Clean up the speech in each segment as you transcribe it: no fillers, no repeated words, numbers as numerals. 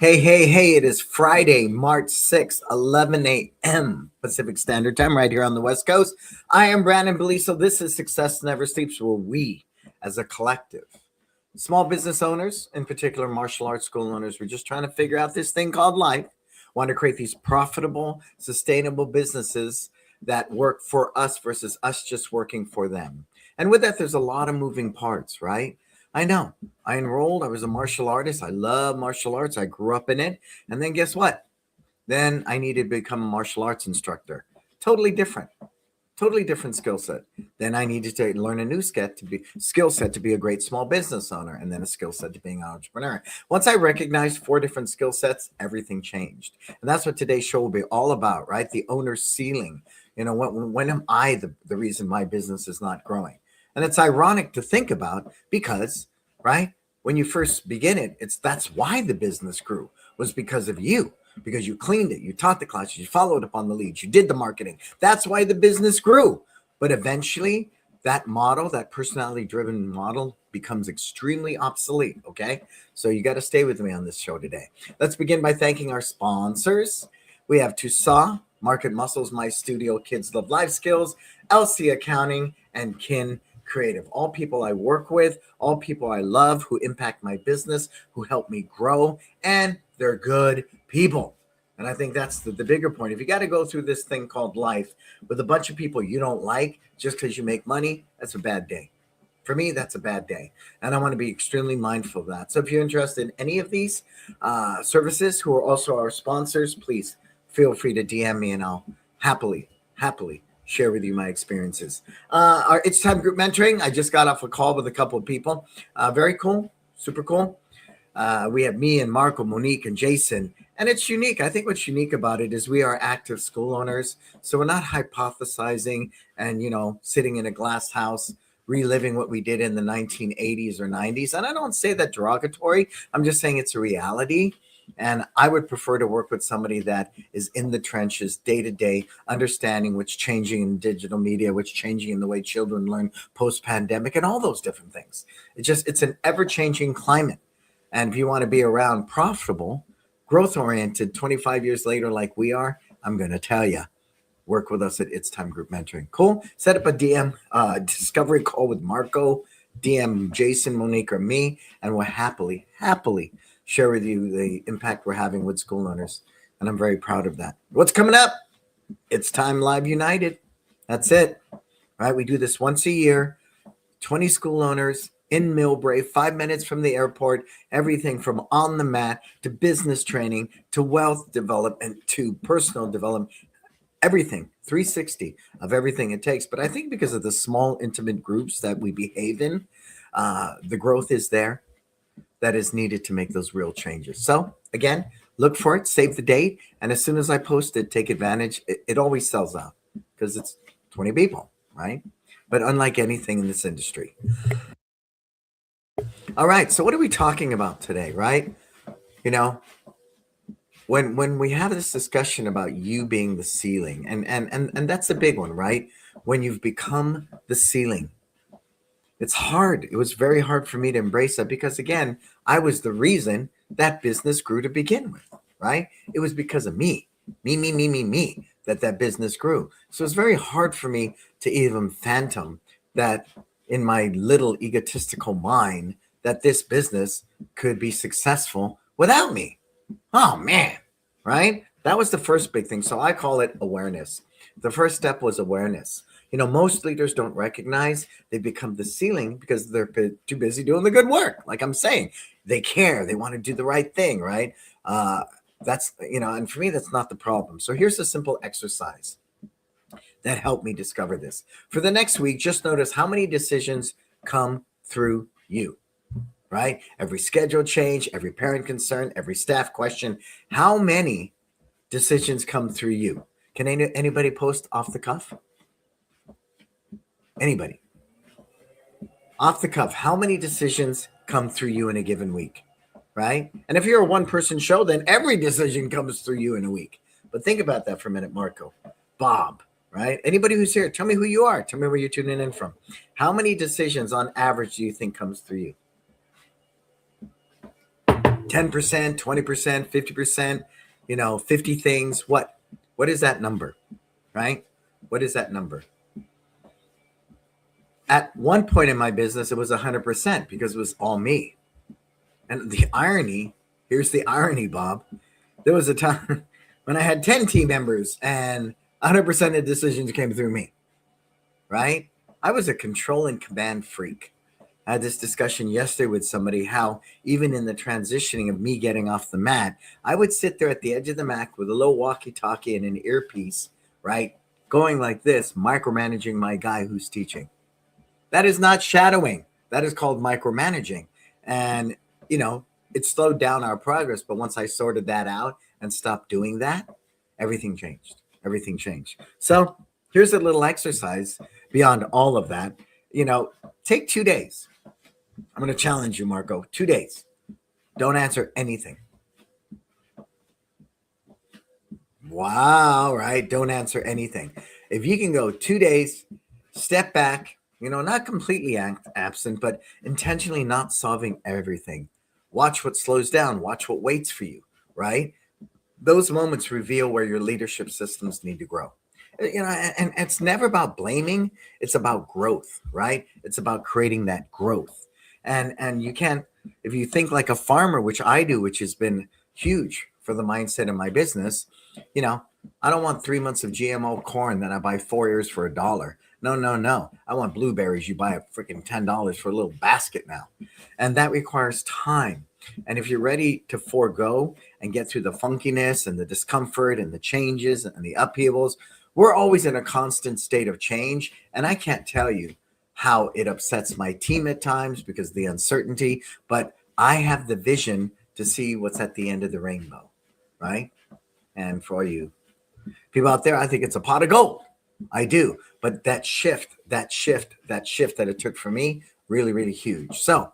Hey, it is Friday, March 6th, 11 a.m. Pacific Standard Time, right here on the West Coast. I am Brandon Beliso. This is Success Never Sleeps, where we, as a collective, small business owners, in particular martial arts school owners, we're just trying to figure out this thing called life, want to create these profitable, sustainable businesses that work for us versus us just working for them. And with that, there's a lot of moving parts, right? I know. I enrolled. I was a martial artist. I love martial arts. I grew up in it. And then guess what? Then I needed to become a martial arts instructor. Totally different skill set. Then I needed to learn a new skill set to be a great small business owner, and then a skill set to being an entrepreneur. Once I recognized 4 different skill sets, everything changed. And that's what today's show will be all about, right? The owner's ceiling. When am I the reason my business is not growing? And it's ironic to think about because, right, when you first begin that's why the business grew, was because of you, because you cleaned it, you taught the classes, you followed up on the leads, you did the marketing. That's why the business grew. But eventually that model, that personality driven model, becomes extremely obsolete. Okay. So you got to stay with me on this show today. Let's begin by thanking our sponsors. We have Tusaw, Market Muscles, My Studio, Kids Love Life Skills, LC Accounting, and Kin Creative. All people I work with, all people I love, who impact my business, who help me grow, and they're good people. And I think that's the bigger point. If you got to go through this thing called life with a bunch of people you don't like just because you make money, that's a bad day. For me, that's a bad day. And I want to be extremely mindful of that. So if you're interested in any of these services, who are also our sponsors, please feel free to DM me and I'll happily share with you my experiences. Our It's Time group mentoring. I just got off a call with a couple of people. Very cool. Super cool. We have me and Marco, Monique, and Jason. And it's unique. I think what's unique about it is we are active school owners. So we're not hypothesizing and, sitting in a glass house, reliving what we did in the 1980s or 90s. And I don't say that derogatory. I'm just saying it's a reality. And I would prefer to work with somebody that is in the trenches day to day, understanding what's changing in digital media, what's changing in the way children learn post-pandemic and all those different things. It's an ever-changing climate. And if you want to be around profitable, growth-oriented 25 years later like we are, I'm going to tell you, work with us at It's Time Group Mentoring. Cool. Set up a DM discovery call with Marco, DM Jason, Monique, or me, and we'll happily share with you the impact we're having with school owners. And I'm very proud of that. What's coming up? It's Time Live United. That's it. Right? We do this once a year. 20 school owners in Millbrae, 5 minutes from the airport, everything from on the mat to business training to wealth development to personal development, everything, 360 of everything it takes. But I think because of the small, intimate groups that we behave in, the growth is there that is needed to make those real changes. So again, look for it, save the date. And as soon as I post it, take advantage. It always sells out because it's 20 people, right? But unlike anything in this industry. All right. So what are we talking about today, right? When we have this discussion about you being the ceiling, and that's a big one, right? When you've become the ceiling, it's hard. It was very hard for me to embrace that because, again, I was the reason that business grew to begin with, right? It was because of me, that business grew. So it's very hard for me to even phantom that in my little egotistical mind that this business could be successful without me. Oh, man, right? That was the first big thing. So I call it awareness. The first step was awareness. Most leaders don't recognize they become the ceiling because they're too busy doing the good work. Like I'm saying, they care. They want to do the right thing, right? And for me, that's not the problem. So here's a simple exercise that helped me discover this. For the next week, just notice how many decisions come through you, right? Every schedule change, every parent concern, every staff question, how many decisions come through you? Can anybody post off the cuff? Anybody? Off the cuff, how many decisions come through you in a given week, right? And if you're a one-person show, then every decision comes through you in a week. But think about that for a minute, Marco. Bob, right? Anybody who's here, tell me who you are. Tell me where you're tuning in from. How many decisions on average do you think comes through you? 10%, 20%, 50%, 50 things. What is that number, right? What is that number? At one point in my business, it was 100% because it was all me. And the irony, here's the irony, Bob. There was a time when I had 10 team members and 100% of decisions came through me, right? I was a control and command freak. I had this discussion yesterday with somebody how even in the transitioning of me getting off the mat, I would sit there at the edge of the mat with a little walkie-talkie and an earpiece, right? Going like this, micromanaging my guy who's teaching. That is not shadowing. That is called micromanaging. And, it slowed down our progress. But once I sorted that out and stopped doing that, everything changed. Everything changed. So here's a little exercise beyond all of that. Take 2 days. I'm going to challenge you, Marco. 2 days. Don't answer anything. Wow, right? Don't answer anything. If you can go 2 days, step back, not completely absent, but intentionally not solving everything. Watch what slows down. Watch what waits for you, right? Those moments reveal where your leadership systems need to grow. And it's never about blaming. It's about growth, right? It's about creating that growth. And you can't, if you think like a farmer, which I do, which has been huge for the mindset of my business, I don't want 3 months of GMO corn that I buy 4 years for $1. No. I want blueberries. You buy a freaking $10 for a little basket now. And that requires time. And if you're ready to forego and get through the funkiness and the discomfort and the changes and the upheavals, we're always in a constant state of change. And I can't tell you how it upsets my team at times because of the uncertainty, but I have the vision to see what's at the end of the rainbow, right? And for all you people out there, I think it's a pot of gold. I do. But that shift that it took for me, really, really huge. So,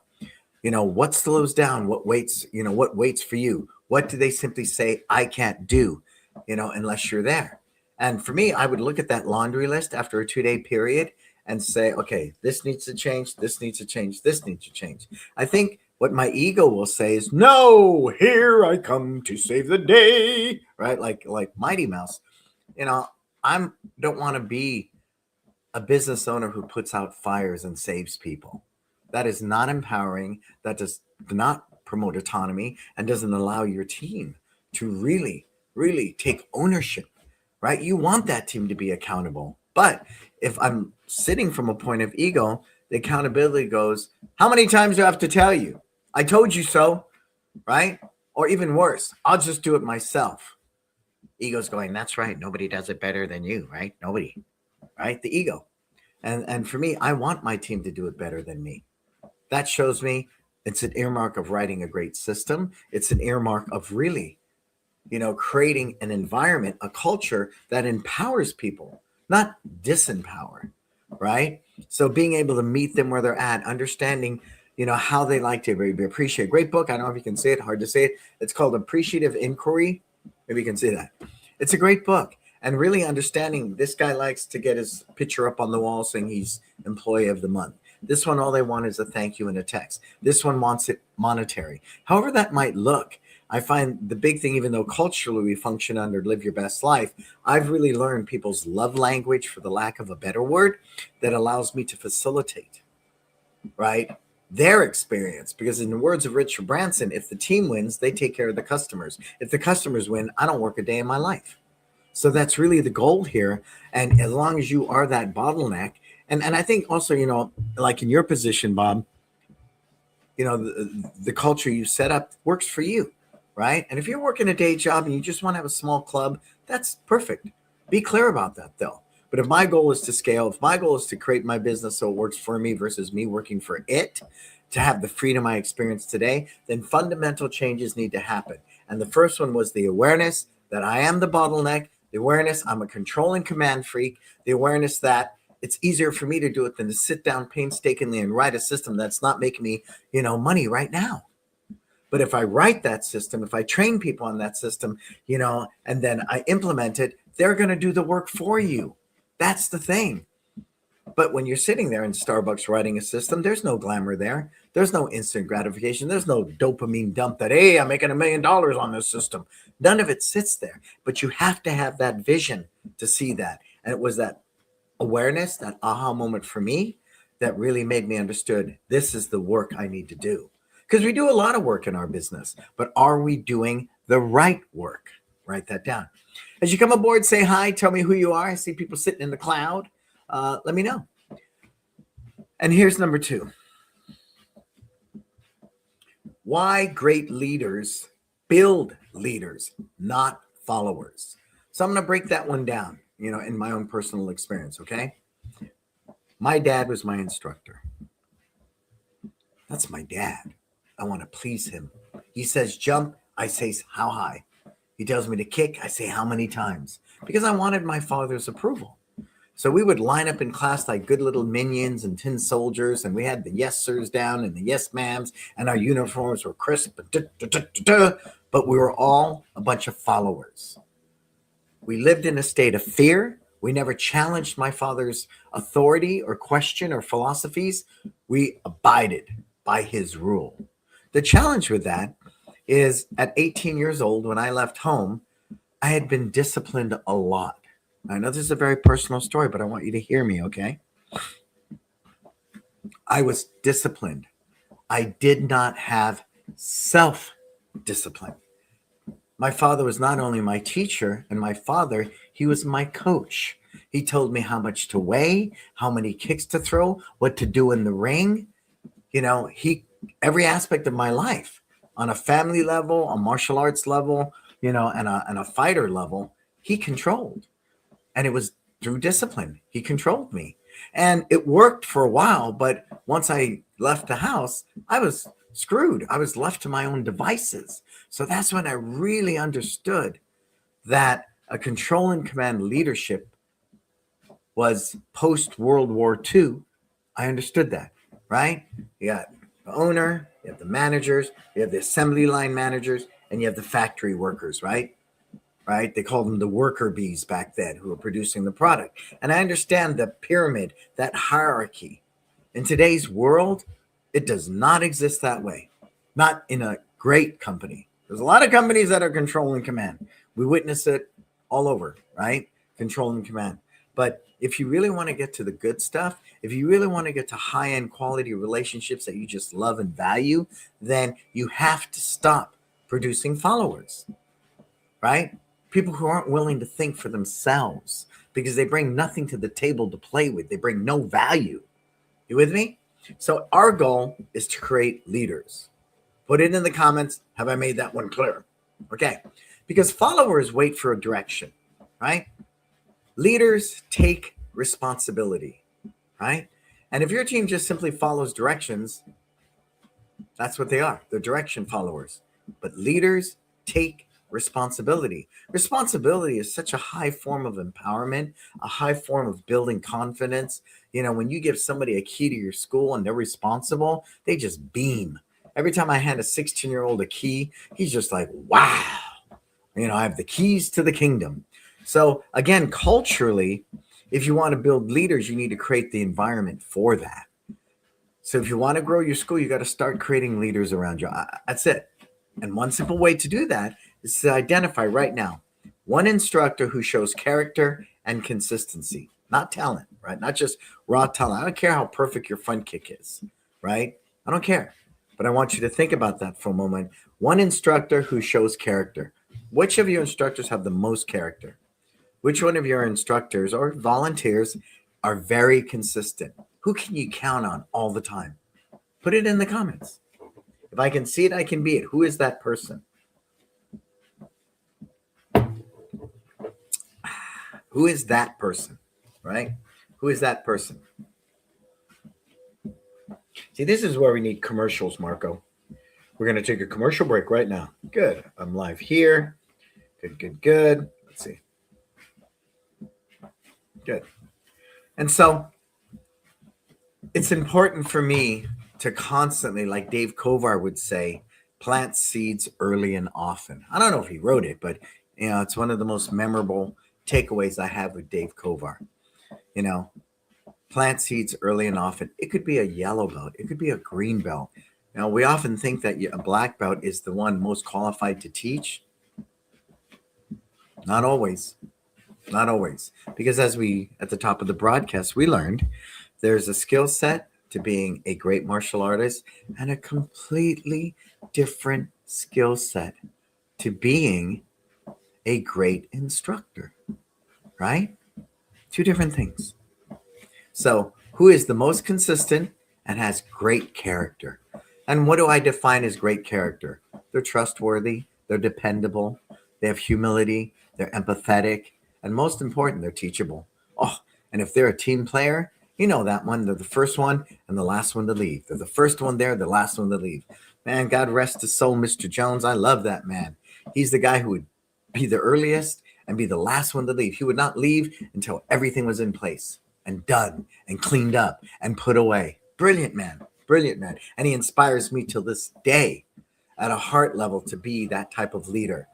what slows down, what waits, what waits for you? What do they simply say, I can't do, unless you're there? And for me, I would look at that laundry list after a 2-day period and say, okay, this needs to change, this needs to change, this needs to change. I think what my ego will say is, no, here I come to save the day, right? Like Mighty Mouse. I don't want to be a business owner who puts out fires and saves people. That is not empowering. That does not promote autonomy and doesn't allow your team to really, really take ownership, right? You want that team to be accountable. But if I'm sitting from a point of ego, the accountability goes, how many times do I have to tell you? I told you so, right? Or even worse, I'll just do it myself. Ego's going, that's right. Nobody does it better than you, right? Nobody, right? The ego. And for me, I want my team to do it better than me. That shows me it's an earmark of writing a great system. It's an earmark of really, creating an environment, a culture that empowers people, not disempower, right? So being able to meet them where they're at, understanding, how they like to be appreciated. Great book. I don't know if you can say it, hard to say it. It's called Appreciative Inquiry. Maybe you can say that. It's a great book. And really understanding this guy likes to get his picture up on the wall saying he's employee of the month. This one, all they want is a thank you and a text. This one wants it monetary. However that might look, I find the big thing, even though culturally we function under live your best life, I've really learned people's love language, for the lack of a better word, that allows me to facilitate, right, their experience. Because in the words of Richard Branson, if the team wins, they take care of the customers. If the customers win, I don't work a day in my life. So that's really the goal here. And as long as you are that bottleneck, and I think also, like in your position, Bob, the culture you set up works for you, right? And if you're working a day job and you just want to have a small club, that's perfect. Be clear about that, though. But if my goal is to scale, if my goal is to create my business so it works for me versus me working for it, to have the freedom I experience today, then fundamental changes need to happen. And the first one was the awareness that I am the bottleneck, the awareness I'm a control and command freak, the awareness that it's easier for me to do it than to sit down painstakingly and write a system that's not making me, money right now. But if I write that system, if I train people on that system, and then I implement it, they're going to do the work for you. That's the thing. But when you're sitting there in Starbucks writing a system, there's no glamour there. There's no instant gratification. There's no dopamine dump that, hey, I'm making $1 million on this system. None of it sits there. But you have to have that vision to see that. And it was that awareness, that aha moment for me that really made me understood this is the work I need to do. Because we do a lot of work in our business, but are we doing the right work? Write that down. As you come aboard, say hi, tell me who you are. I see people sitting in the cloud. Let me know. And here's number 2. Why great leaders build leaders, not followers. So I'm going to break that one down, in my own personal experience, okay? My dad was my instructor. That's my dad. I want to please him. He says jump, I say how high. He tells me to kick, I say how many times. Because I wanted my father's approval. So we would line up in class like good little minions and tin soldiers, and we had the yes sirs down and the yes ma'ams, and our uniforms were crisp, but we were all a bunch of followers. We lived in a state of fear. We never challenged my father's authority or question or philosophies. We abided by his rule. The challenge with that is at 18 years old, when I left home, I had been disciplined a lot. I know this is a very personal story, but I want you to hear me, okay? I was disciplined. I did not have self-discipline. My father was not only my teacher and my father, he was my coach. He told me how much to weigh, how many kicks to throw, what to do in the ring. Every aspect of my life, on a family level, a martial arts level, and a fighter level, he controlled. And it was through discipline. He controlled me. And it worked for a while, but once I left the house, I was screwed. I was left to my own devices. So that's when I really understood that a control and command leadership was post-World War II. I understood that, right? You got the owner, you have the managers, you have the assembly line managers, and you have the factory workers, right? Right? They called them the worker bees back then who were producing the product. And I understand the pyramid, that hierarchy. In today's world, it does not exist that way. Not in a great company. There's a lot of companies that are control and command. We witness it all over, right? Control and command. But if you really want to get to the good stuff, if you really want to get to high-end quality relationships that you just love and value, then you have to stop producing followers, right? People who aren't willing to think for themselves because they bring nothing to the table to play with. They bring no value. You with me? So our goal is to create leaders. Put it in the comments. Have I made that one clear? Okay. Because followers wait for a direction, right? Leaders take responsibility, right? And if your team just simply follows directions, that's what they are. They're direction followers. But leaders take responsibility. Responsibility is such a high form of empowerment, a high form of building confidence. When you give somebody a key to your school and they're responsible, they just beam. Every time I hand a 16-year-old a key, he's just like, wow, I have the keys to the kingdom. So again, culturally, if you want to build leaders, you need to create the environment for that. So if you want to grow your school, you got to start creating leaders around you. That's it. And one simple way to do that is to identify right now one instructor who shows character and consistency, not talent, right? Not just raw talent. I don't care how perfect your front kick is, right? I don't care. But I want you to think about that for a moment. One instructor who shows character. Which of your instructors have the most character? Which one of your instructors or volunteers are very consistent? Who can you count on all the time? Put it in the comments. If I can see it, I can be it. Who is that person? Who is that person, right? Who is that person? See, this is where we need commercials, Marco. We're going to take a commercial break right now. Good. I'm live here. Good. Let's see. Good. And so it's important for me to constantly, like Dave Kovar would say, plant seeds early and often. I don't know if he wrote it, but it's one of the most memorable takeaways I have with Dave Kovar. Plant seeds early and often. It could be a yellow belt. It could be a green belt. Now, we often think that a black belt is the one most qualified to teach. Not always. Not always. Because as we, at the top of the broadcast, we learned there's a skill set to being a great martial artist and a completely different skill set to being a great instructor, right? Two different things. So, who is the most consistent and has great character? And what do I define as great character? They're trustworthy, they're dependable, they have humility, they're empathetic, and most important, they're teachable. Oh, and if they're a team player, you know that one. They're the first one and the last one to leave. They're the first one there, the last one to leave. Man, God rest his soul, Mr. Jones. I love that man. He's the guy who would be the earliest and be the last one to leave. He would not leave until everything was in place and done and cleaned up and put away. Brilliant man. Brilliant man. And he inspires me till this day at a heart level to be that type of leader.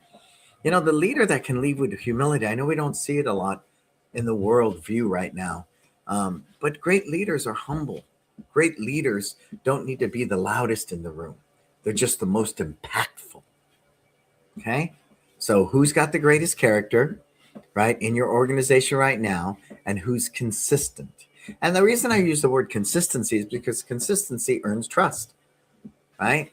You know, the leader that can lead with humility, I know we don't see it a lot in the world view right now, but great leaders are humble. Great leaders don't need to be the loudest in the room. They're just the most impactful. Okay? So who's got the greatest character, right, in your organization right now, and who's consistent? And the reason I use the word consistency is because consistency earns trust, right?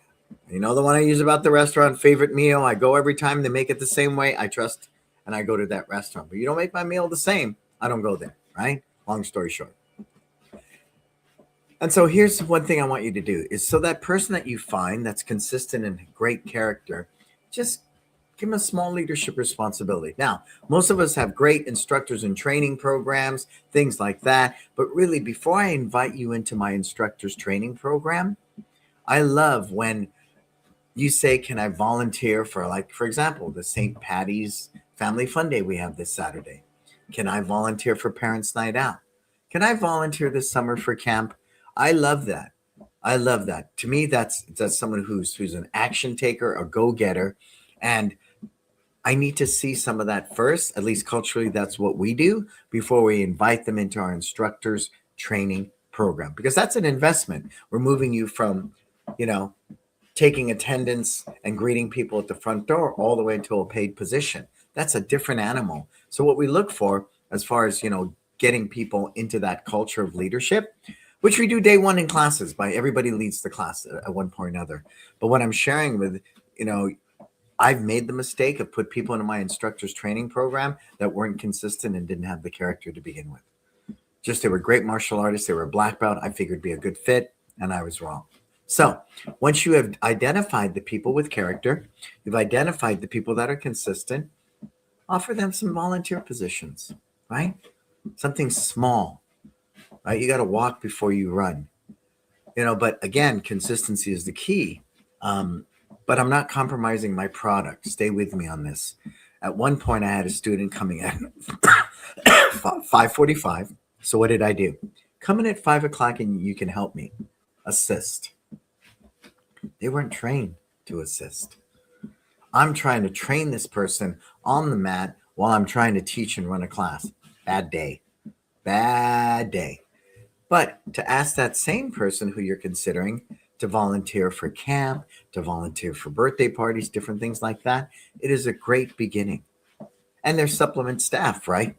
You know, the one I use about the restaurant, favorite meal, I go every time they make it the same way, I trust, and I go to that restaurant. But you don't make my meal the same, I don't go there, right? Long story short. And so here's one thing I want you to do is so that person that you find that's consistent and great character, just give them a small leadership responsibility. Now, most of us have great instructors and training programs, things like that. But really, before I invite you into my instructor's training program, I love when you say, can I volunteer for, like, for example, the St. Patty's Family Fun Day we have this Saturday? Can I volunteer for Parents' Night Out? Can I volunteer this summer for camp? I love that. I love that. To me, that's someone who's an action taker, a go-getter. And I need to see some of that first. At least culturally, that's what we do before we invite them into our instructors training program, because that's an investment. We're moving you from, taking attendance and greeting people at the front door all the way to a paid position. That's a different animal. So what we look for as far as, getting people into that culture of leadership, which we do day one in classes by everybody leads the class at one point or another. But what I'm sharing with, I've made the mistake of put people into my instructor's training program that weren't consistent and didn't have the character to begin with. Just they were great martial artists. They were a black belt. I figured it'd be a good fit, and I was wrong. So once you have identified the people with character, you've identified the people that are consistent, offer them some volunteer positions, right? Something small, right? You got to walk before you run, but again, consistency is the key. But I'm not compromising my product. Stay with me on this. At one point, I had a student coming at 5:45. So what did I do? Come in at 5 o'clock and you can help me. Assist. They weren't trained to assist. I'm trying to train this person on the mat while I'm trying to teach and run a class. Bad day. Bad day. But to ask that same person who you're considering to volunteer for camp, to volunteer for birthday parties, different things like that, it is a great beginning. And they're supplement staff, right?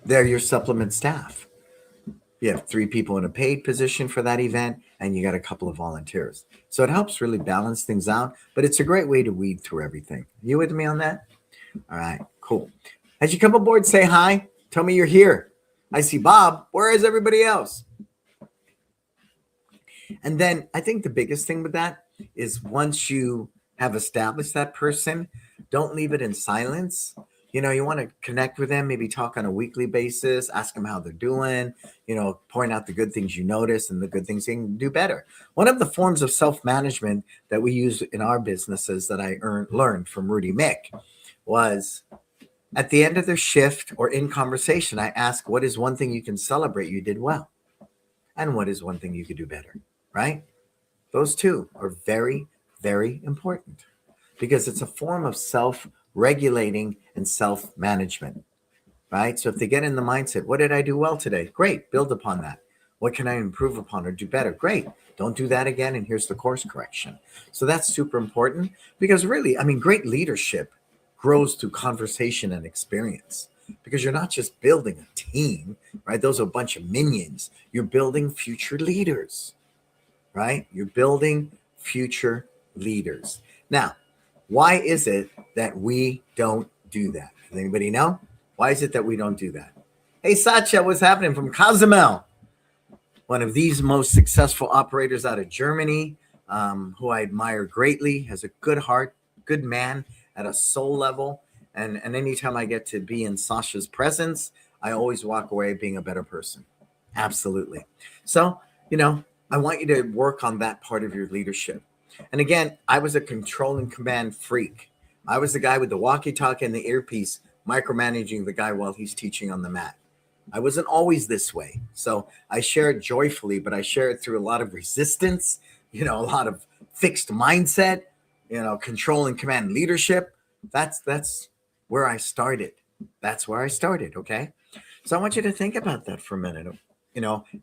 They're your supplement staff. You have 3 people in a paid position for that event, and you got a couple of volunteers. So it helps really balance things out, but it's a great way to weed through everything. You with me on that? All right, cool. As you come aboard, say hi. Tell me you're here. I see Bob. Where is everybody else? And then I think the biggest thing with that is once you have established that person, don't leave it in silence. You want to connect with them, maybe talk on a weekly basis, ask them how they're doing, point out the good things you notice and the good things they can do better. One of the forms of self-management that we use in our businesses that I learned from Rudy Mick was at the end of their shift or in conversation, I ask, what is one thing you can celebrate you did well? And what is one thing you could do better, right? Those two are very, very important because it's a form of self-regulating and self-management. right? So if they get in the mindset, what did I do well today? Great, build upon that. What can I improve upon or do better? Great. Don't do that again. And here's the course correction. So that's super important because really, I mean, great leadership grows through conversation and experience because you're not just building a team, right? Those are a bunch of minions. You're building future leaders, right? You're building future leaders. Now, why is it that we don't do that? Does anybody know? Why is it that we don't do that? Hey, Satya, what's happening from Cozumel? One of these most successful operators out of Germany, who I admire greatly, has a good heart, good man at a soul level. And anytime I get to be in Sasha's presence, I always walk away being a better person. Absolutely. So, I want you to work on that part of your leadership. And again, I was a control and command freak. I was the guy with the walkie-talkie and the earpiece micromanaging the guy while he's teaching on the mat. I wasn't always this way. So I share it joyfully, but I share it through a lot of resistance, a lot of fixed mindset, control and command leadership. That's where I started. That's where I started. Okay. So I want you to think about that for a minute.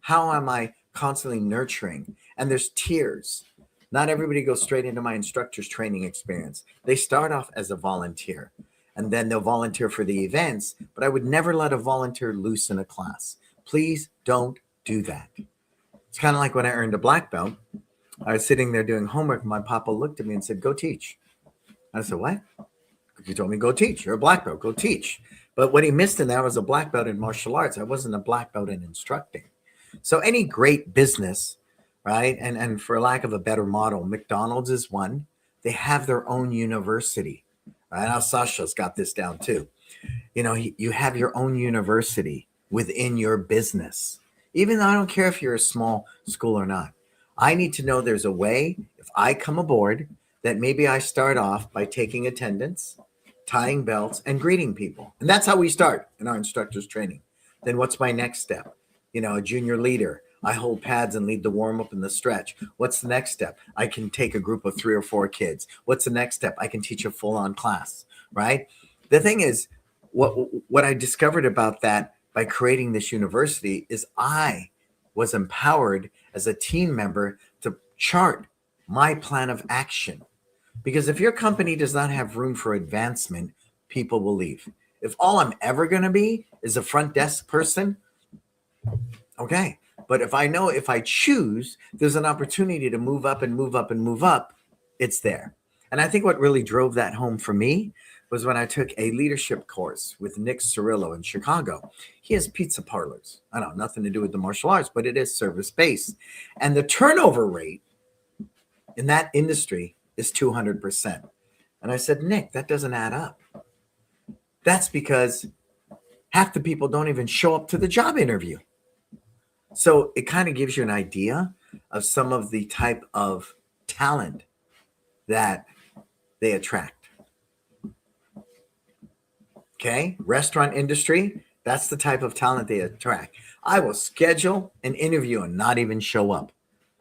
How am I constantly nurturing? And there's tiers. Not everybody goes straight into my instructor's training experience. They start off as a volunteer and then they'll volunteer for the events, but I would never let a volunteer loose in a class. Please don't do that. It's kind of like when I earned a black belt. I was sitting there doing homework. And my papa looked at me and said, go teach. I said, what? You told me go teach. You're a black belt. Go teach. But what he missed in that was a black belt in martial arts. I wasn't a black belt in instructing. So any great business, right? And for lack of a better model, McDonald's is one. They have their own university. Right? Now Sasha's got this down too. You have your own university within your business. Even though I don't care if you're a small school or not. I need to know there's a way, if I come aboard, that maybe I start off by taking attendance, tying belts, and greeting people. And that's how we start in our instructor's training. Then what's my next step? A junior leader. I hold pads and lead the warm-up and the stretch. What's the next step? I can take a group of 3 or 4 kids. What's the next step? I can teach a full-on class, right? The thing is, what I discovered about that by creating this university is I was empowered as a team member to chart my plan of action. Because if your company does not have room for advancement, people will leave. If all I'm ever going to be is a front desk person, okay. But if I know if I choose, there's an opportunity to move up and move up and move up, it's there. And I think what really drove that home for me was when I took a leadership course with Nick Cirillo in Chicago. He has pizza parlors. I know, nothing to do with the martial arts, but it is service-based. And the turnover rate in that industry is 200%. And I said, Nick, that doesn't add up. That's because half the people don't even show up to the job interview. So it kind of gives you an idea of some of the type of talent that they attract. Okay, restaurant industry, that's the type of talent they attract. I will schedule an interview and not even show up.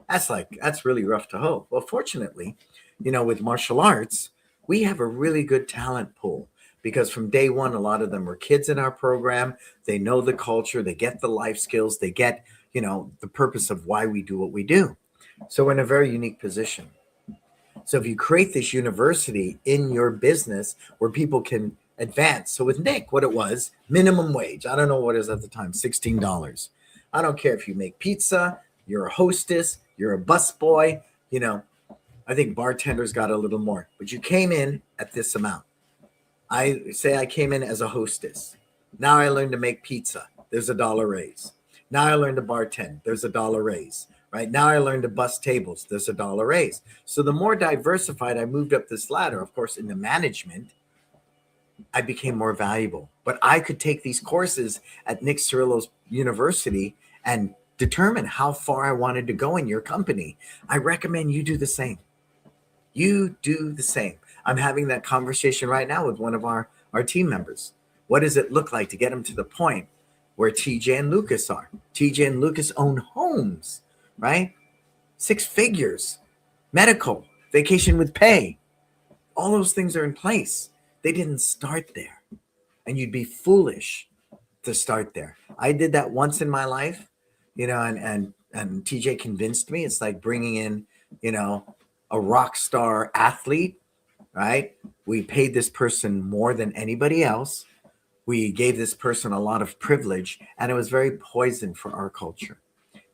That's really rough to hope. Well, fortunately, with martial arts, we have a really good talent pool because from day one, a lot of them were kids in our program. They know the culture, they get the life skills, they get, the purpose of why we do what we do. So we're in a very unique position. So if you create this university in your business where people can advance. So with Nick, what it was, minimum wage. I don't know what it is at the time, $16. I don't care if you make pizza, you're a hostess, you're a busboy, I think bartenders got a little more, but you came in at this amount. I say I came in as a hostess. Now I learned to make pizza. There's $1 raise. Now I learned to bartend. There's $1 raise. Right now I learned to bus tables. There's $1 raise. So the more diversified I moved up this ladder, of course, in the management, I became more valuable. But I could take these courses at Nick Cirillo's university and determine how far I wanted to go in your company. I recommend you do the same. You do the same. I'm having that conversation right now with one of our team members. What does it look like to get them to the point where TJ and Lucas are? TJ and Lucas own homes, right? 6 figures, medical, vacation with pay. All those things are in place. They didn't start there. And you'd be foolish to start there. I did that once in my life, and TJ convinced me. It's like bringing in, a rock star athlete, right? We paid this person more than anybody else. We gave this person a lot of privilege, and it was very poison for our culture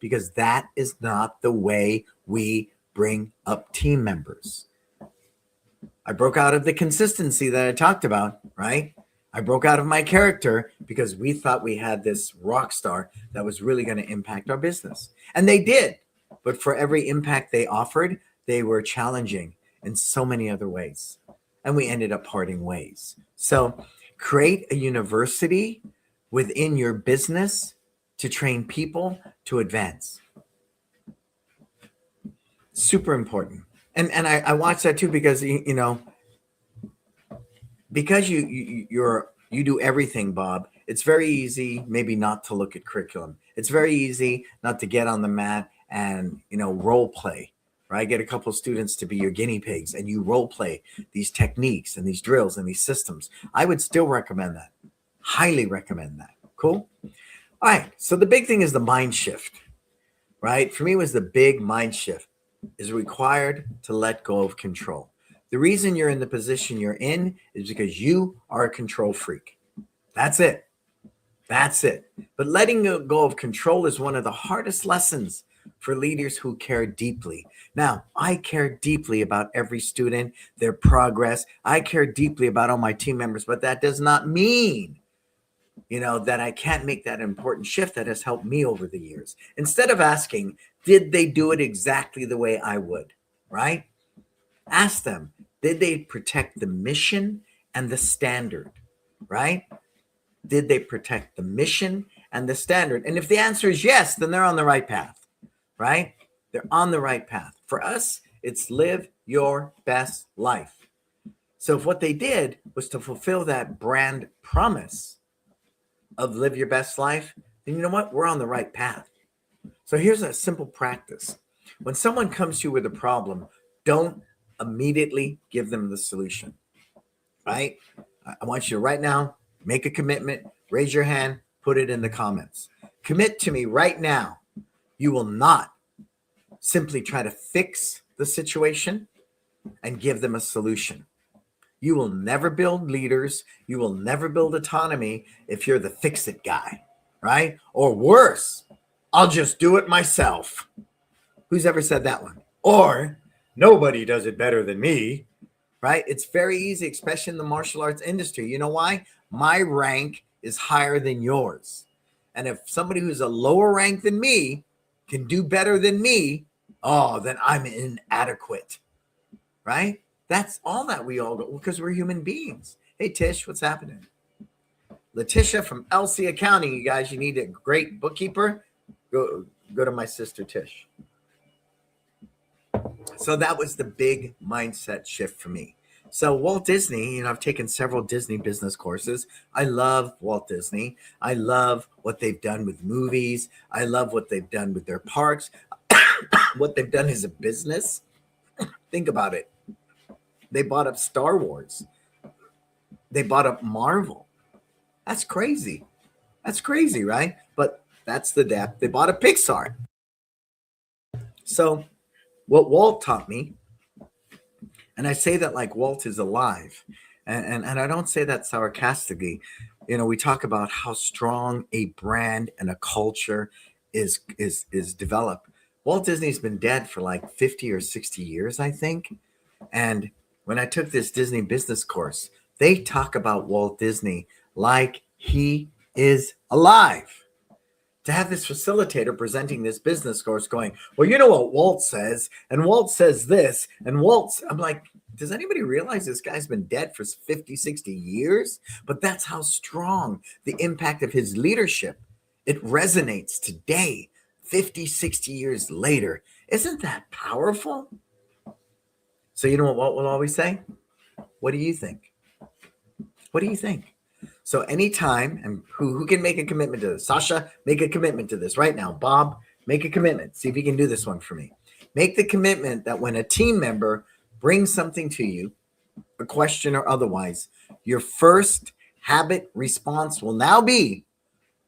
because that is not the way we bring up team members. I broke out of the consistency that I talked about, right? I broke out of my character because we thought we had this rock star that was really going to impact our business. And they did. But for every impact they offered, they were challenging in so many other ways. And we ended up parting ways. So create a university within your business to train people to advance. Super important. And I watch that too because, because you do everything, Bob, it's very easy maybe not to look at curriculum. It's very easy not to get on the mat and, role play, right? Get a couple of students to be your guinea pigs and you role play these techniques and these drills and these systems. I would still recommend that. Highly recommend that. Cool? All right. So the big thing is the mind shift, right? For me, it was the big mind shift is required to let go of control. The reason you're in the position you're in is because you are a control freak. That's it. That's it. But letting go of control is one of the hardest lessons for leaders who care deeply. Now, I care deeply about every student, their progress. I care deeply about all my team members, but that does not mean, that I can't make that important shift that has helped me over the years. Instead of asking, did they do it exactly the way I would, right? Ask them, did they protect the mission and the standard, right? Did they protect the mission and the standard? And if the answer is yes, then they're on the right path, right? They're on the right path. For us, it's live your best life. So if what they did was to fulfill that brand promise of live your best life, then you know what? We're on the right path. So here's a simple practice. When someone comes to you with a problem, don't immediately give them the solution, right? I want you to right now make a commitment, raise your hand, put it in the comments. Commit to me right now. You will not simply try to fix the situation and give them a solution. You will never build leaders. You will never build autonomy if you're the fix-it guy, right? Or worse, I'll just do it myself. Who's ever said that one? Or nobody does it better than me, right? It's very easy, especially in the martial arts industry. You know why? My rank is higher than yours. And if somebody who's a lower rank than me can do better than me, then I'm inadequate, right? That's all that we all go because we're human beings. Hey, Tish, what's happening? Letitia from LC Accounting. You guys, you need a great bookkeeper? Go to my sister, Tish. So that was the big mindset shift for me. So Walt Disney, I've taken several Disney business courses. I love Walt Disney. I love what they've done with movies. I love what they've done with their parks. What they've done as a business. Think about it. They bought up Star Wars. They bought up Marvel. That's crazy. That's crazy, right? But that's the depth. They bought a Pixar. So what Walt taught me, and I say that like Walt is alive, and I don't say that sarcastically. We talk about how strong a brand and a culture is developed. Walt Disney's been dead for like 50 or 60 years, I think. And when I took this Disney business course, they talk about Walt Disney like he is alive. To have this facilitator presenting this business course going, well, you know what Walt says, and Walt says this, and I'm like, does anybody realize this guy's been dead for 50, 60 years? But that's how strong the impact of his leadership. It resonates today, 50, 60 years later. Isn't that powerful? So you know what Walt will always say? What do you think? What do you think? So anytime, and who can make a commitment to this? Sasha, make a commitment to this right now. Bob, make a commitment. See if you can do this one for me. Make the commitment that when a team member brings something to you, a question or otherwise, your first habit response will now be,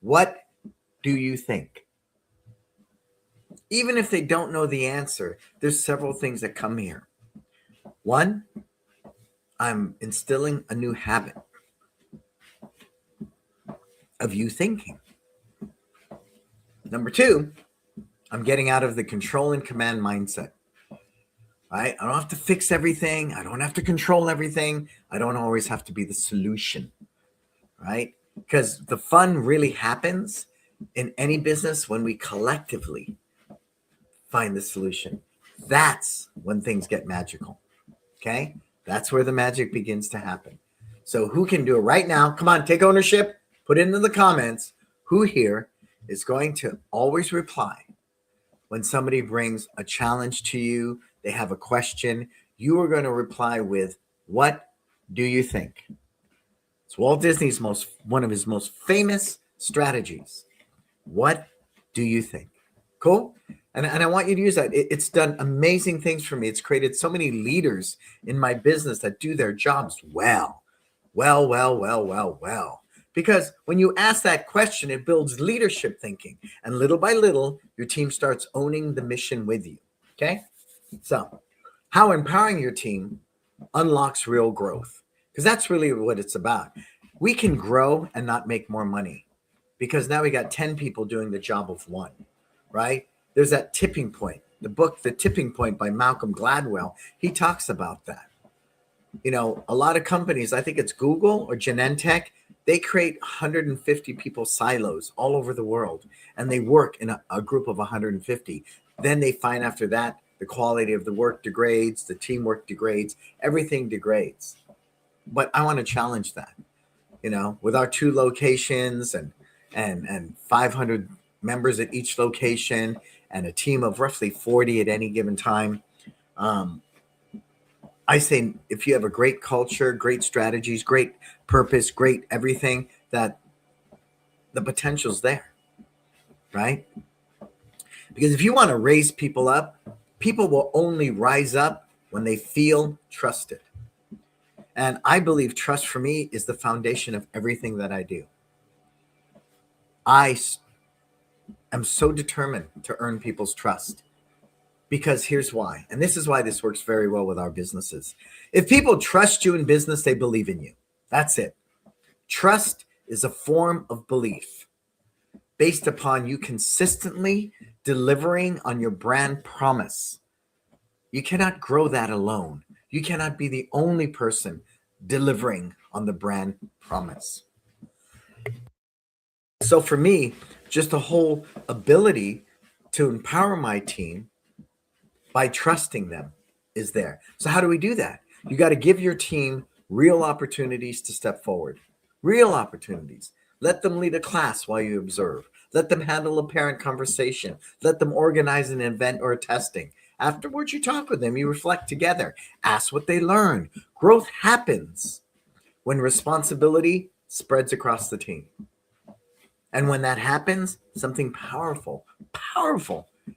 What do you think? Even if they don't know the answer, there's several things that come here. One, I'm instilling a new habit of you thinking. Number two, I'm getting out of the control and command mindset. Right? I don't have to fix everything. I don't have to control everything. I don't always have to be the solution. Right? Because the fun really happens in any business when we collectively find the solution. That's when things get magical. Okay? That's where the magic begins to happen. So who can do it right now? Come on, take ownership. Put it into the comments. Who here is going to always reply when somebody brings a challenge to you, they have a question, you are going to reply with, what do you think? It's Walt Disney's one of his most famous strategies. What do you think? Cool? And I want you to use that. It's done amazing things for me. It's created so many leaders in my business that do their jobs well. Because when you ask that question, it builds leadership thinking. And little by little, your team starts owning the mission with you. Okay? So, how empowering your team unlocks real growth. Because that's really what it's about. We can grow and not make more money because now we got 10 people doing the job of one, right? There's that tipping point. The book, The Tipping Point by Malcolm Gladwell, he talks about that. You know, a lot of companies, I think it's Google or Genentech, they create 150 people silos all over the world, and they work in a group of 150. Then they find after that, the quality of the work degrades, the teamwork degrades, everything degrades. But I want to challenge that, you know, with our 2 locations and 500 members at each location and a team of roughly 40 at any given time. I say if you have a great culture, great strategies, great purpose, great everything, that the potential's there, right? Because if you want to raise people up, people will only rise up when they feel trusted. And I believe trust for me is the foundation of everything that I do. I am so determined to earn people's trust. Because here's why. And this is why this works very well with our businesses. If people trust you in business, they believe in you. That's it. Trust is a form of belief based upon you consistently delivering on your brand promise. You cannot grow that alone. You cannot be the only person delivering on the brand promise. So for me, just the whole ability to empower my team by trusting them is there. So how do we do that? You got to give your team real opportunities to step forward. Real opportunities. Let them lead a class while you observe. Let them handle a parent conversation. Let them organize an event or a testing. Afterwards, you talk with them. You reflect together. Ask what they learn. Growth happens when responsibility spreads across the team. And when that happens, something powerful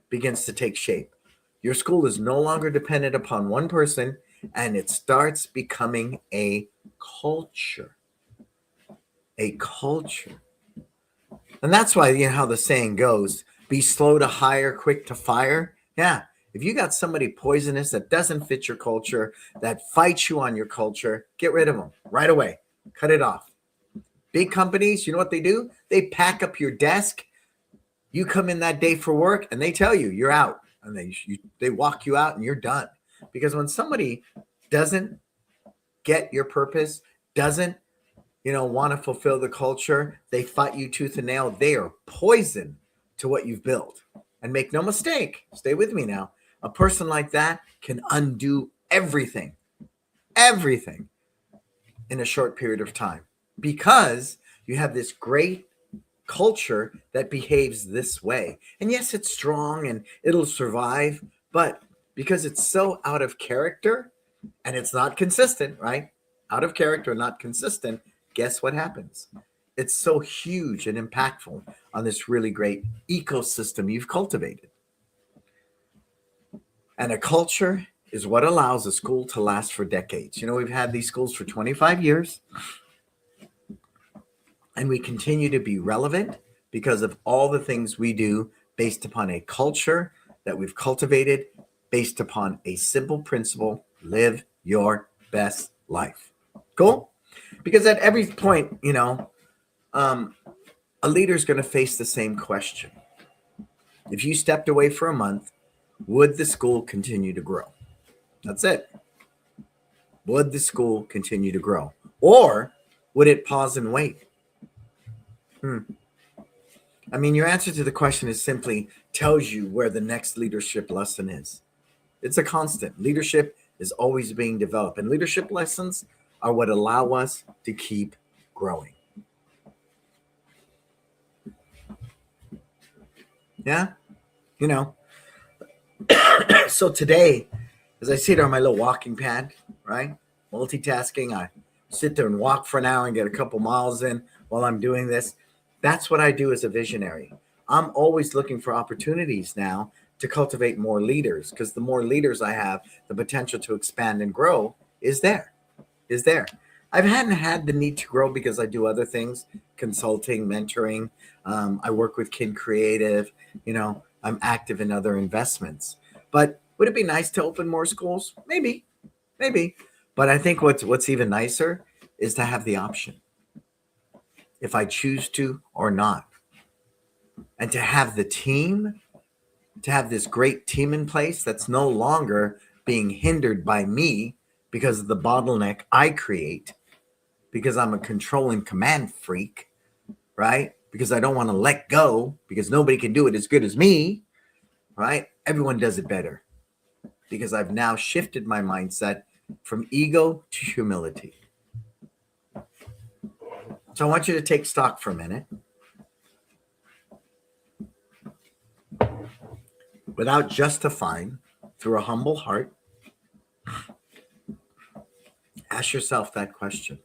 begins to take shape. Your school is no longer dependent upon one person, and it starts becoming a culture. A culture. And that's why, you know how the saying goes, be slow to hire, quick to fire. Yeah. If you got somebody poisonous that doesn't fit your culture, that fights you on your culture, get rid of them right away. Cut it off. Big companies, you know what they do? They pack up your desk. You come in that day for work and they tell you you're out. And they walk you out and you're done. Because when somebody doesn't get your purpose, doesn't, want to fulfill the culture, they fight you tooth and nail. They are poison to what you've built. And make no mistake, stay with me now. A person like that can undo everything in a short period of time because you have this great culture that behaves this way. And yes, it's strong and it'll survive, but because it's so out of character and it's not consistent, right? Out of character, not consistent, guess what happens? It's so huge and impactful on this really great ecosystem you've cultivated. And a culture is what allows a school to last for decades. We've had these schools for 25 years. And we continue to be relevant. because of all the things we do based upon a culture that we've cultivated, based upon a simple principle: live your best life. Cool? Because at every point, a leader is going to face the same question. If you stepped away for a month, would the school continue to grow? That's it. Would the school continue to grow? Or would it pause and wait? I mean, your answer to the question is simply tells you where the next leadership lesson is. It's a constant. Leadership is always being developed, and leadership lessons are what allow us to keep growing. Yeah? So today, as I sit on my little walking pad, right? Multitasking, I sit there and walk for an hour and get a couple miles in while I'm doing this. That's what I do as a visionary. I'm always looking for opportunities now to cultivate more leaders, because the more leaders I have, the potential to expand and grow is there. I hadn't had the need to grow because I do other things, consulting, mentoring. I work with Kid Creative. I'm active in other investments. But would it be nice to open more schools? Maybe. But I think what's even nicer is to have the option, if I choose to or not, and to have the team, to have this great team in place that's no longer being hindered by me because of the bottleneck I create, because I'm a control and command freak, right? Because I don't want to let go, because nobody can do it as good as me, right? Everyone does it better, because I've now shifted my mindset from ego to humility. So I want you to take stock for a minute. Without justifying, through a humble heart, ask yourself that question.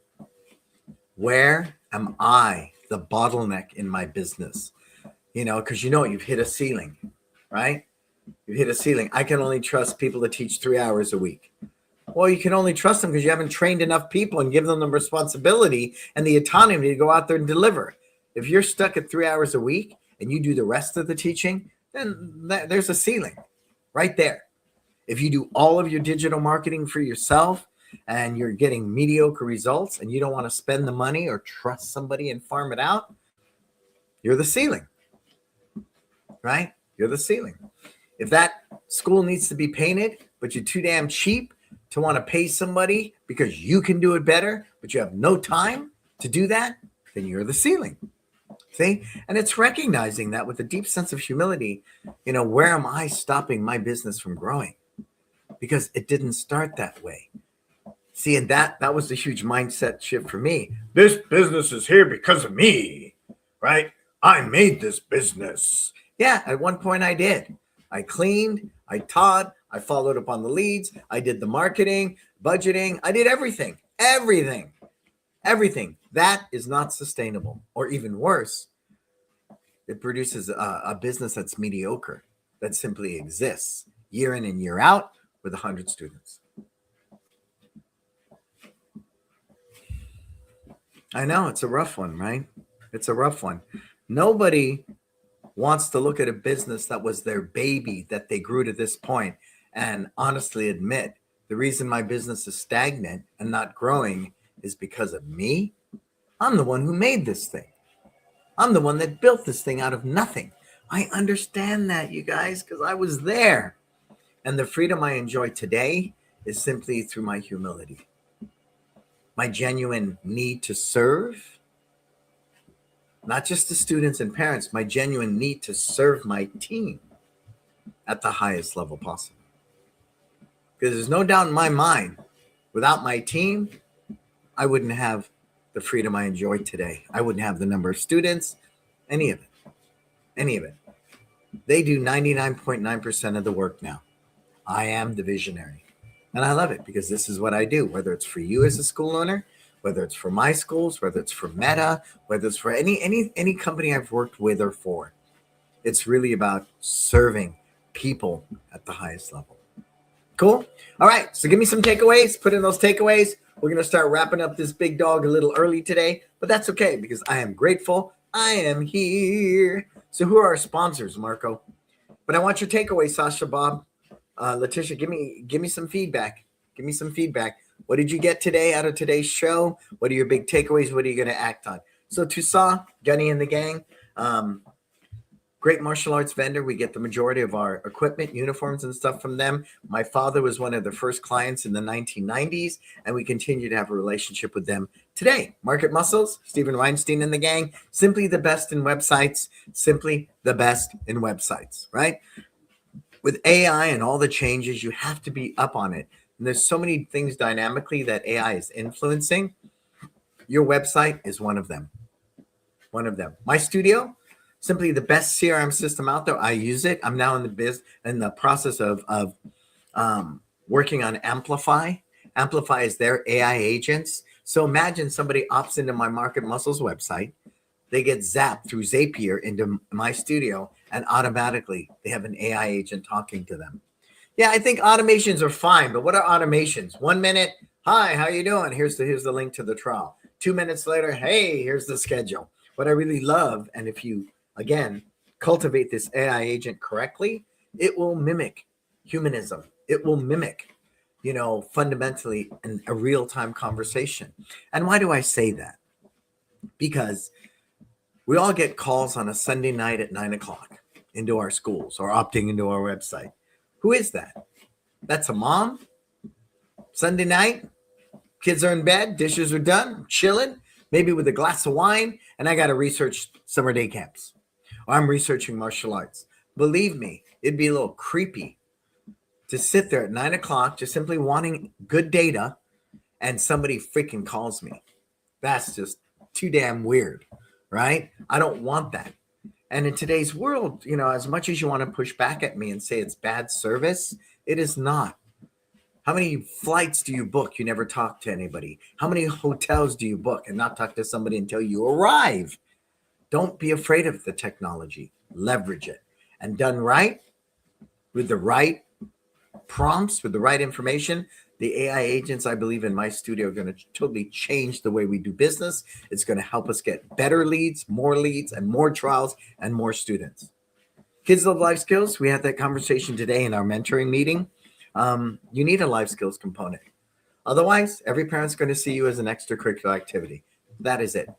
Where am I the bottleneck in my business? Because you've hit a ceiling, right? You've hit a ceiling. I can only trust people to teach 3 hours a week. Well, you can only trust them because you haven't trained enough people and give them the responsibility and the autonomy to go out there and deliver. If you're stuck at 3 hours a week and you do the rest of the teaching, then there's a ceiling right there. If you do all of your digital marketing for yourself and you're getting mediocre results and you don't want to spend the money or trust somebody and farm it out, you're the ceiling, right? You're the ceiling. If that school needs to be painted, but you're too damn cheap to want to pay somebody because you can do it better, but you have no time to do that, then you're the ceiling. See? And it's recognizing that with a deep sense of humility, where am I stopping my business from growing? Because it didn't start that way. See, and that was a huge mindset shift for me. This business is here because of me, right? I made this business. Yeah, at one point I did. I cleaned, I taught, I followed up on the leads, I did the marketing, budgeting, I did everything. That is not sustainable. Or even worse, it produces a business that's mediocre, that simply exists year in and year out with 100 students. I know, it's a rough one, right? It's a rough one. Nobody wants to look at a business that was their baby, that they grew to this point, and honestly admit the reason my business is stagnant and not growing is because of me. I'm the one who made this thing. I'm the one that built this thing out of nothing. I understand that, you guys, because I was there. And the freedom I enjoy today is simply through my humility, my genuine need to serve, not just the students and parents, my genuine need to serve my team at the highest level possible. Because there's no doubt in my mind, without my team, I wouldn't have the freedom I enjoy today. I wouldn't have the number of students, any of it. They do 99.9% of the work now. I am the visionary. And I love it because this is what I do, whether it's for you as a school owner, whether it's for my schools, whether it's for Meta, whether it's for any company I've worked with or for. It's really about serving people at the highest level. Cool? All right, so give me some takeaways. Put in those takeaways. We're going to start wrapping up this big dog a little early today, but that's okay because I am grateful I am here. So who are our sponsors, Marco? But I want your takeaway, Sasha, Bob, Letitia. Give me some feedback. Give me some feedback. What did you get today out of today's show? What are your big takeaways? What are you going to act on? So Toussaint, Gunny and the gang, great martial arts vendor. We get the majority of our equipment, uniforms, and stuff from them. My father was one of the first clients in the 1990s, and we continue to have a relationship with them today. Market Muscles, Stephen Weinstein and the gang, simply the best in websites, simply the best in websites, right? With AI and all the changes, you have to be up on it. And there's so many things dynamically that AI is influencing. Your website is one of them. One of them. My studio, simply the best CRM system out there. I use it. I'm now in the process of working on Amplify. Amplify is their AI agents. So imagine somebody opts into my Market Muscles website. They get zapped through Zapier into my studio, and automatically they have an AI agent talking to them. Yeah, I think automations are fine, but what are automations? 1 minute, hi, how you doing? Here's the link to the trial. 2 minutes later, hey, here's the schedule. What I really love, and if you again cultivate this AI agent correctly, it will mimic humanism. It will mimic, fundamentally a real-time conversation. And why do I say that? Because we all get calls on a Sunday night at 9:00 into our schools or opting into our website. Who is that? That's a mom. Sunday night, kids are in bed, dishes are done, chilling, maybe with a glass of wine, and I got to research summer day camps. Or I'm researching martial arts. Believe me, it'd be a little creepy to sit there at 9:00 just simply wanting good data and somebody freaking calls me. That's just too damn weird, right? I don't want that. And in today's world, as much as you want to push back at me and say it's bad service, it is not. How many flights do you book? You never talk to anybody. How many hotels do you book and not talk to somebody until you arrive? Don't be afraid of the technology. Leverage it. And done right, with the right prompts, with the right information, the AI agents, I believe, in my studio are going to totally change the way we do business. It's going to help us get better leads, and more trials, and more students. Kids Love Life Skills. We had that conversation today in our mentoring meeting. You need a life skills component. Otherwise, every parent's going to see you as an extracurricular activity. That is it.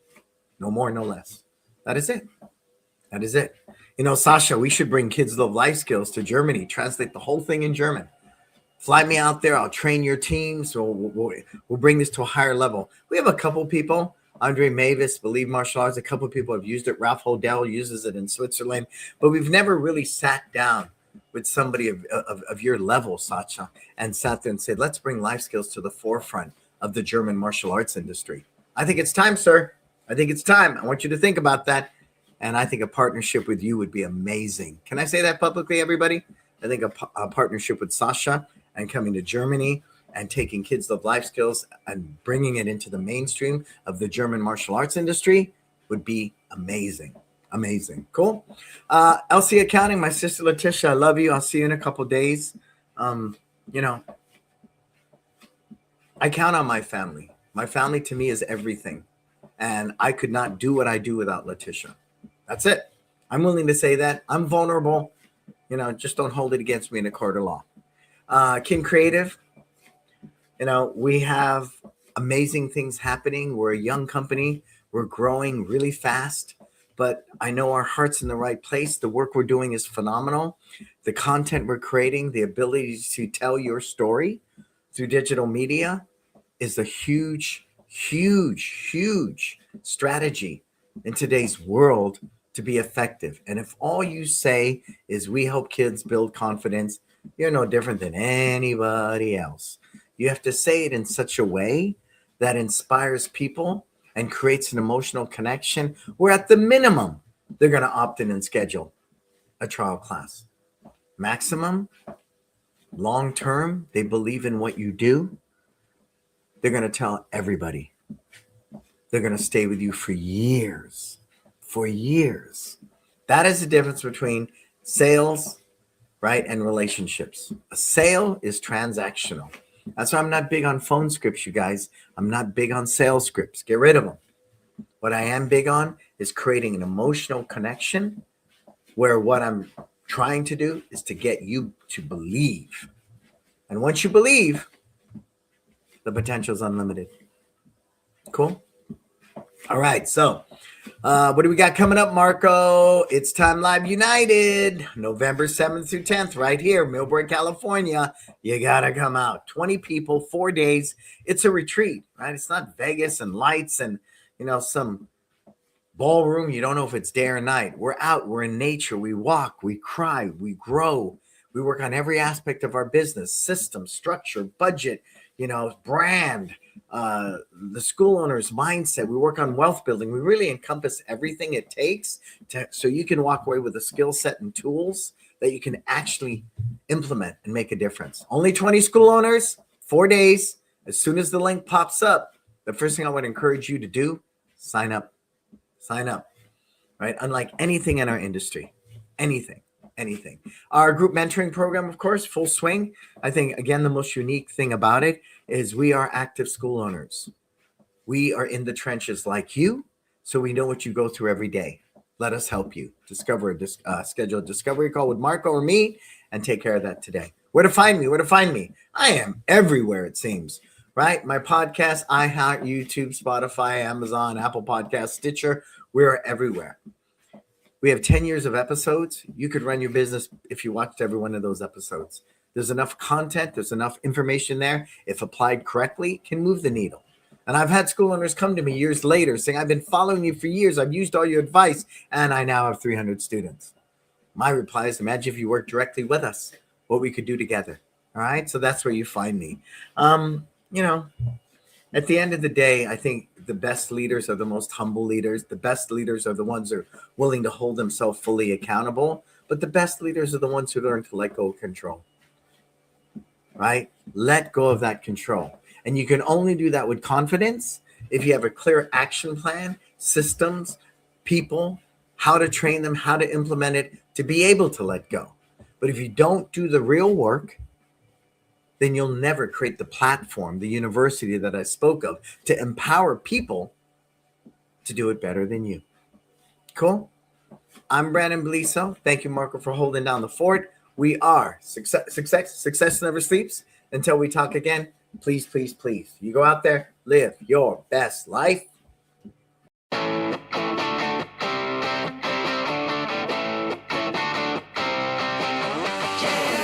No more, no less. That is it. That is it. Sasha, we should bring Kids Love Life Skills to Germany, translate the whole thing in German. Fly me out there. I'll train your team. So we'll bring this to a higher level. We have a couple people. Andre Mavis, Believe Martial Arts. A couple of people have used it. Ralph Hodel uses it in Switzerland. But we've never really sat down with somebody of your level, Sasha, and sat there and said, let's bring life skills to the forefront of the German martial arts industry. I think it's time, sir. I think it's time. I want you to think about that. And I think a partnership with you would be amazing. Can I say that publicly, everybody? I think a partnership with Sasha and coming to Germany and taking Kids Love Life Skills and bringing it into the mainstream of the German martial arts industry would be amazing. Amazing. Cool. LC Accounting, my sister Letitia, I love you. I'll see you in a couple days. I count on my family. My family to me is everything. And I could not do what I do without Letitia. That's it. I'm willing to say that. I'm vulnerable. Just don't hold it against me in a court of law. King Creative, we have amazing things happening. We're a young company. We're growing really fast, but I know our heart's in the right place. The work we're doing is phenomenal. The content we're creating, the ability to tell your story through digital media is a huge, huge, huge strategy in today's world to be effective. And if all you say is we help kids build confidence, you're no different than anybody else. You have to say it in such a way that inspires people and creates an emotional connection where at the minimum, they're going to opt in and schedule a trial class. Maximum, long term, they believe in what you do. They're going to tell everybody. They're going to stay with you for years. For years. That is the difference between sales, right, and relationships. A sale is transactional. That's why I'm not big on phone scripts, you guys. I'm not big on sales scripts. Get rid of them. What I am big on is creating an emotional connection where what I'm trying to do is to get you to believe. And once you believe, the potential is unlimited. Cool. All right. So what do we got coming up, Marco? It's Time Live United, November 7th through 10th, right here, Millburn, California. You got to come out. 20 people, 4 days. It's a retreat, right? It's not Vegas and lights and, some ballroom. You don't know if it's day or night. We're out. We're in nature. We walk. We cry. We grow. We work on every aspect of our business, system, structure, budget, brand, the school owner's mindset. We work on wealth building. We really encompass everything it takes so you can walk away with a skill set and tools that you can actually implement and make a difference. Only 20 school owners, 4 days. As soon as the link pops up, the first thing I would encourage you to do, sign up, right? Unlike anything in our industry, anything. Our group mentoring program, of course, full swing. I think, again, the most unique thing about it is we are active school owners. We are in the trenches like you, so we know what you go through every day. Let us help you. Schedule a discovery call with Marco or me and take care of that today. Where to find me? I am everywhere, it seems, right? My podcast, iHeart, YouTube, Spotify, Amazon, Apple Podcasts, Stitcher. We're everywhere. We have 10 years of episodes. You could run your business if you watched every one of those episodes. There's enough content. There's enough information there. If applied correctly, can move the needle. And I've had school owners come to me years later saying, I've been following you for years. I've used all your advice, and I now have 300 students. My reply is, imagine if you worked directly with us, what we could do together. All right. So that's where you find me. At the end of the day, I think the best leaders are the most humble leaders. The best leaders are the ones who are willing to hold themselves fully accountable. But the best leaders are the ones who learn to let go of control, right? Let go of that control. And you can only do that with confidence if you have a clear action plan, systems, people, how to train them, how to implement it to be able to let go. But if you don't do the real work, then you'll never create the platform, the university that I spoke of, to empower people to do it better than you. Cool? I'm Brandon Beliso. Thank you, Marco, for holding down the fort. We are Success Never Sleeps. Until we talk again, please, please, please, you go out there, live your best life. Yeah.